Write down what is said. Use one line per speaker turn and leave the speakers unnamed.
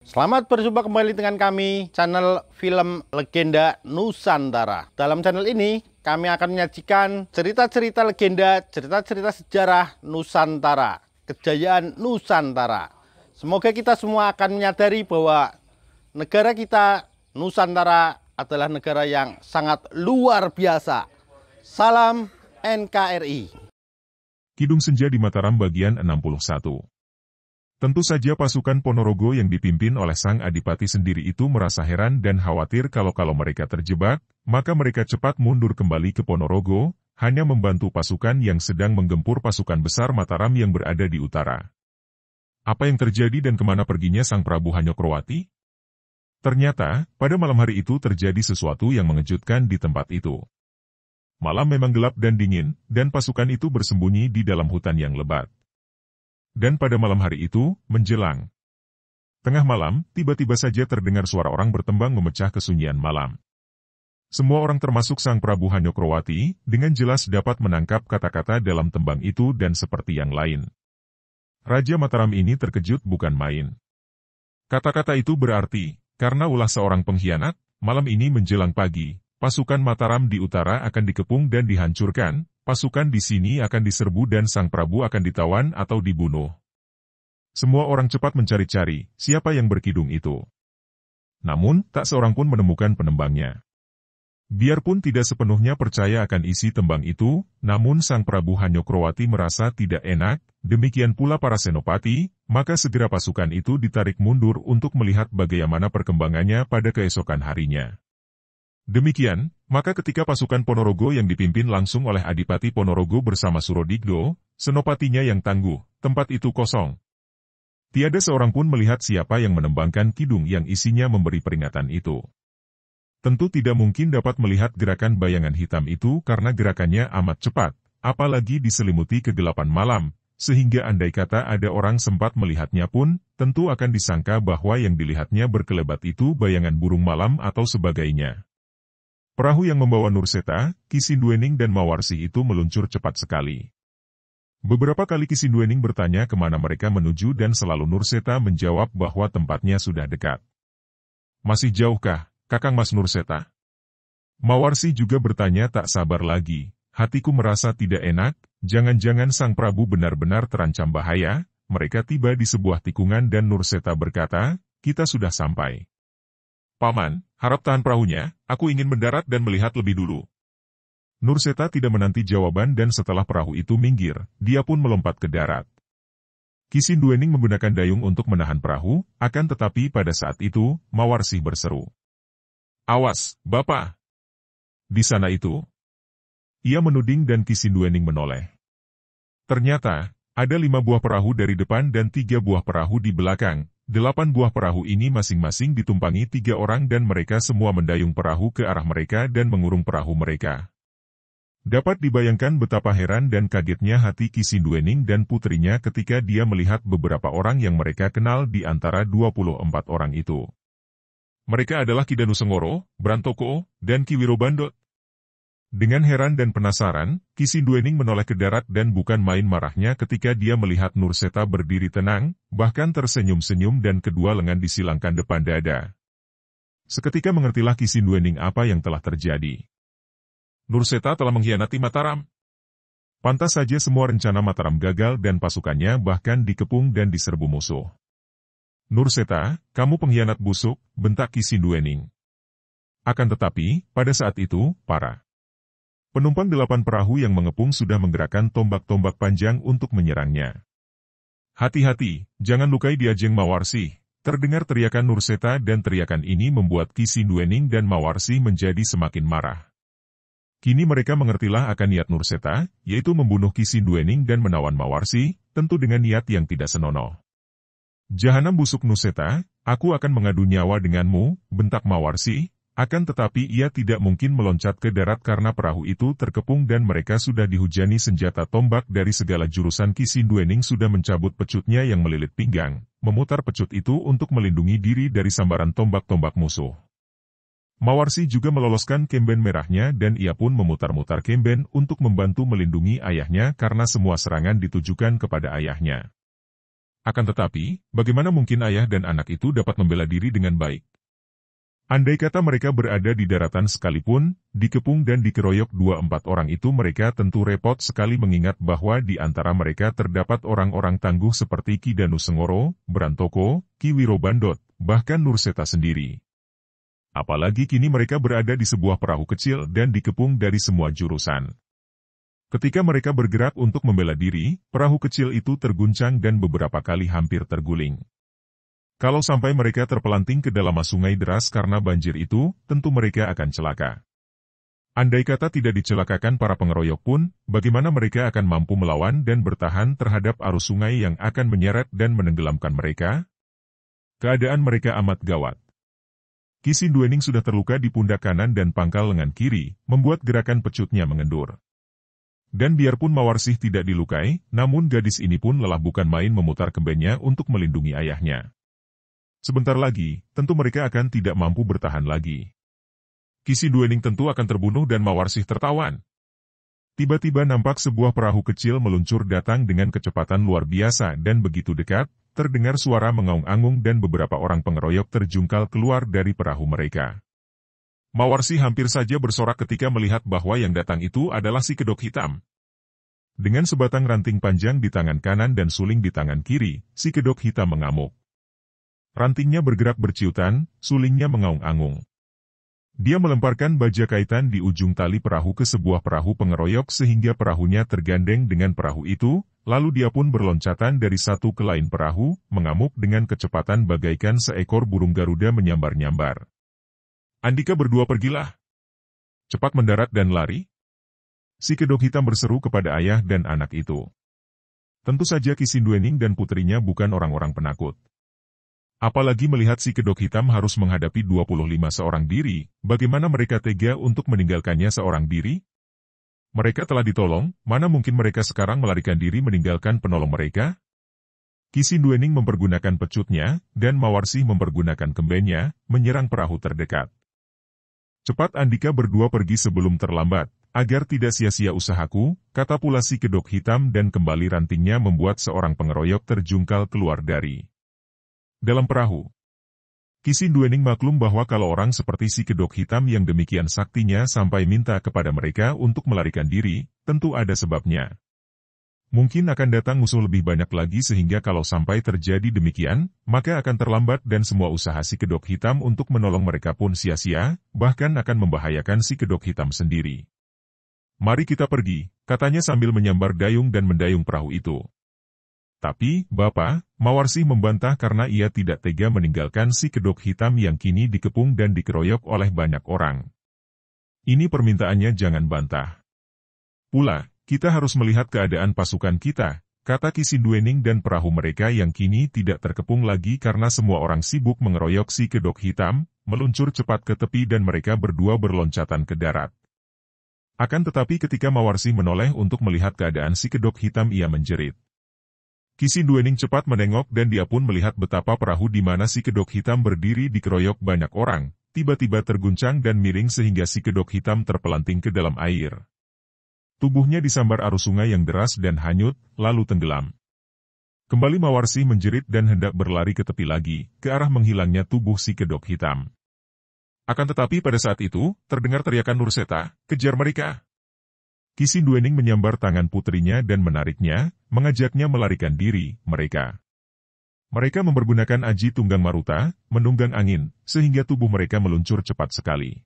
Selamat berjumpa kembali dengan kami, channel Film Legenda Nusantara. Dalam channel ini, kami akan menyajikan cerita-cerita legenda, cerita-cerita sejarah Nusantara, kejayaan Nusantara. Semoga kita semua akan menyadari bahwa negara kita, Nusantara, adalah negara yang sangat luar biasa. Salam NKRI.
Kidung Senja di Mataram bagian 61. Tentu saja pasukan Ponorogo yang dipimpin oleh Sang Adipati sendiri itu merasa heran dan khawatir kalau mereka terjebak, maka mereka cepat mundur kembali ke Ponorogo, hanya membantu pasukan yang sedang menggempur pasukan besar Mataram yang berada di utara. Apa yang terjadi dan kemana perginya Sang Prabu Hanyokrowati? Ternyata, pada malam hari itu terjadi sesuatu yang mengejutkan di tempat itu. Malam memang gelap dan dingin, dan pasukan itu bersembunyi di dalam hutan yang lebat. Dan pada malam hari itu, menjelang tengah malam, tiba-tiba saja terdengar suara orang bertembang memecah kesunyian malam. Semua orang termasuk Sang Prabu Hanyokrowati, dengan jelas dapat menangkap kata-kata dalam tembang itu dan seperti yang lain. Raja Mataram ini terkejut bukan main. Kata-kata itu berarti, karena ulah seorang pengkhianat, malam ini menjelang pagi, pasukan Mataram di utara akan dikepung dan dihancurkan, pasukan di sini akan diserbu dan Sang Prabu akan ditawan atau dibunuh. Semua orang cepat mencari-cari, siapa yang berkidung itu. Namun, tak seorang pun menemukan penembangnya. Biarpun tidak sepenuhnya percaya akan isi tembang itu, namun Sang Prabu Hanyokrowati merasa tidak enak, demikian pula para senopati, maka segera pasukan itu ditarik mundur untuk melihat bagaimana perkembangannya pada keesokan harinya. Demikian, maka ketika pasukan Ponorogo yang dipimpin langsung oleh Adipati Ponorogo bersama Surodigdo, senopatinya yang tangguh, tempat itu kosong. Tiada seorang pun melihat siapa yang menembangkan kidung yang isinya memberi peringatan itu. Tentu tidak mungkin dapat melihat gerakan bayangan hitam itu karena gerakannya amat cepat, apalagi diselimuti kegelapan malam, sehingga andai kata ada orang sempat melihatnya pun, tentu akan disangka bahwa yang dilihatnya berkelebat itu bayangan burung malam atau sebagainya. Perahu yang membawa Nurseta, Kisinduening dan Mawarsi itu meluncur cepat sekali. Beberapa kali Kisinduening bertanya kemana mereka menuju dan selalu Nurseta menjawab bahwa tempatnya sudah dekat. Masih jauhkah, Kakang Mas Nurseta? Mawarsi juga bertanya tak sabar lagi, hatiku merasa tidak enak, jangan-jangan Sang Prabu benar-benar terancam bahaya. Mereka tiba di sebuah tikungan dan Nurseta berkata, kita sudah sampai. Paman, harap tahan perahunya, aku ingin mendarat dan melihat lebih dulu. Nurseta tidak menanti jawaban dan setelah perahu itu minggir, dia pun melompat ke darat. Kisinduening menggunakan dayung untuk menahan perahu, akan tetapi pada saat itu, Mawarsi berseru. Awas, Bapak! Di sana itu. Ia menuding dan Kisinduening menoleh. Ternyata, ada 5 buah perahu dari depan dan 3 buah perahu di belakang. 8 buah perahu ini masing-masing ditumpangi 3 orang dan mereka semua mendayung perahu ke arah mereka dan mengurung perahu mereka. Dapat dibayangkan betapa heran dan kagetnya hati Kisinduening dan putrinya ketika dia melihat beberapa orang yang mereka kenal di antara 24 orang itu. Mereka adalah Ki Danusengoro, Brantoko, dan Ki Wirobandot. Dengan heran dan penasaran, Kisinduening menoleh ke darat dan bukan main marahnya ketika dia melihat Nurseta berdiri tenang, bahkan tersenyum-senyum dan kedua lengan disilangkan depan dada. Seketika mengertilah Kisinduening apa yang telah terjadi. Nurseta telah mengkhianati Mataram. Pantas saja semua rencana Mataram gagal dan pasukannya bahkan dikepung dan diserbu musuh. Nurseta, kamu pengkhianat busuk, bentak Kisinduening. Akan tetapi, pada saat itu, para penumpang 8 perahu yang mengepung sudah menggerakkan tombak-tombak panjang untuk menyerangnya. Hati-hati, jangan lukai dia Jeng Mawarsi. Terdengar teriakan Nurseta dan teriakan ini membuat Kisinduening dan Mawarsi menjadi semakin marah. Kini mereka mengertilah akan niat Nurseta, yaitu membunuh Kisinduening dan menawan Mawarsi, tentu dengan niat yang tidak senonoh. Jahanam busuk Nurseta, aku akan mengadu nyawa denganmu, bentak Mawarsi. Akan tetapi ia tidak mungkin meloncat ke darat karena perahu itu terkepung dan mereka sudah dihujani senjata tombak dari segala jurusan. Kisinduening sudah mencabut pecutnya yang melilit pinggang, memutar pecut itu untuk melindungi diri dari sambaran tombak-tombak musuh. Mawarsi juga meloloskan kemben merahnya dan ia pun memutar-mutar kemben untuk membantu melindungi ayahnya karena semua serangan ditujukan kepada ayahnya. Akan tetapi, bagaimana mungkin ayah dan anak itu dapat membela diri dengan baik? Andai kata mereka berada di daratan sekalipun, dikepung dan dikeroyok 2-4 orang itu, mereka tentu repot sekali mengingat bahwa di antara mereka terdapat orang-orang tangguh seperti Ki Danusengoro, Brantoko, Ki Wirobandot, bahkan Nurseta sendiri. Apalagi kini mereka berada di sebuah perahu kecil dan dikepung dari semua jurusan. Ketika mereka bergerak untuk membela diri, perahu kecil itu terguncang dan beberapa kali hampir terguling. Kalau sampai mereka terpelanting ke dalam sungai deras karena banjir itu, tentu mereka akan celaka. Andai kata tidak dicelakakan para pengeroyok pun, bagaimana mereka akan mampu melawan dan bertahan terhadap arus sungai yang akan menyeret dan menenggelamkan mereka? Keadaan mereka amat gawat. Ki Sinduening sudah terluka di pundak kanan dan pangkal lengan kiri, membuat gerakan pecutnya mengendur. Dan biarpun Mawarsih tidak dilukai, namun gadis ini pun lelah bukan main memutar kembennya untuk melindungi ayahnya. Sebentar lagi, tentu mereka akan tidak mampu bertahan lagi. Ki Sinduening tentu akan terbunuh dan Mawarsih tertawan. Tiba-tiba nampak sebuah perahu kecil meluncur datang dengan kecepatan luar biasa dan begitu dekat, terdengar suara mengaung-angung dan beberapa orang pengeroyok terjungkal keluar dari perahu mereka. Mawarsih hampir saja bersorak ketika melihat bahwa yang datang itu adalah si kedok hitam. Dengan sebatang ranting panjang di tangan kanan dan suling di tangan kiri, si kedok hitam mengamuk. Rantingnya bergerak berciutan, sulingnya mengaung-angung. Dia melemparkan baja kaitan di ujung tali perahu ke sebuah perahu pengeroyok sehingga perahunya tergandeng dengan perahu itu, lalu dia pun berloncatan dari satu ke lain perahu, mengamuk dengan kecepatan bagaikan seekor burung Garuda menyambar-nyambar. Andika berdua pergilah. Cepat mendarat dan lari. Si kedok hitam berseru kepada ayah dan anak itu. Tentu saja Ki Sinduening dan putrinya bukan orang-orang penakut. Apalagi melihat si kedok hitam harus menghadapi 25 seorang diri, bagaimana mereka tega untuk meninggalkannya seorang diri? Mereka telah ditolong, mana mungkin mereka sekarang melarikan diri meninggalkan penolong mereka? Ki Sinduening mempergunakan pecutnya, dan Mawarsih mempergunakan kembennya, menyerang perahu terdekat. Cepat Andika berdua pergi sebelum terlambat, agar tidak sia-sia usahaku, kata pula si kedok hitam dan kembali rantingnya membuat seorang pengeroyok terjungkal keluar dari dalam perahu. Ki Sinduening maklum bahwa kalau orang seperti si kedok hitam yang demikian saktinya sampai minta kepada mereka untuk melarikan diri, tentu ada sebabnya. Mungkin akan datang musuh lebih banyak lagi sehingga kalau sampai terjadi demikian, maka akan terlambat dan semua usaha si kedok hitam untuk menolong mereka pun sia-sia, bahkan akan membahayakan si kedok hitam sendiri. Mari kita pergi, katanya sambil menyambar dayung dan mendayung perahu itu. Tapi, Bapak, Mawarsih membantah karena ia tidak tega meninggalkan si kedok hitam yang kini dikepung dan dikeroyok oleh banyak orang. Ini permintaannya jangan bantah. Pula, kita harus melihat keadaan pasukan kita, kata Ki Sinduening dan perahu mereka yang kini tidak terkepung lagi karena semua orang sibuk mengeroyok si kedok hitam, meluncur cepat ke tepi dan mereka berdua berloncatan ke darat. Akan tetapi ketika Mawarsih menoleh untuk melihat keadaan si kedok hitam ia menjerit. Ki Sinduening cepat menengok dan dia pun melihat betapa perahu di mana si kedok hitam berdiri dikeroyok banyak orang, tiba-tiba terguncang dan miring sehingga si kedok hitam terpelanting ke dalam air. Tubuhnya disambar arus sungai yang deras dan hanyut, lalu tenggelam. Kembali Mawarsih menjerit dan hendak berlari ke tepi lagi, ke arah menghilangnya tubuh si kedok hitam. Akan tetapi pada saat itu, terdengar teriakan Nurseta, kejar mereka. Ki Sinduening menyambar tangan putrinya dan menariknya, mengajaknya melarikan diri, mereka. Mereka mempergunakan aji tunggang maruta, menunggang angin, sehingga tubuh mereka meluncur cepat sekali.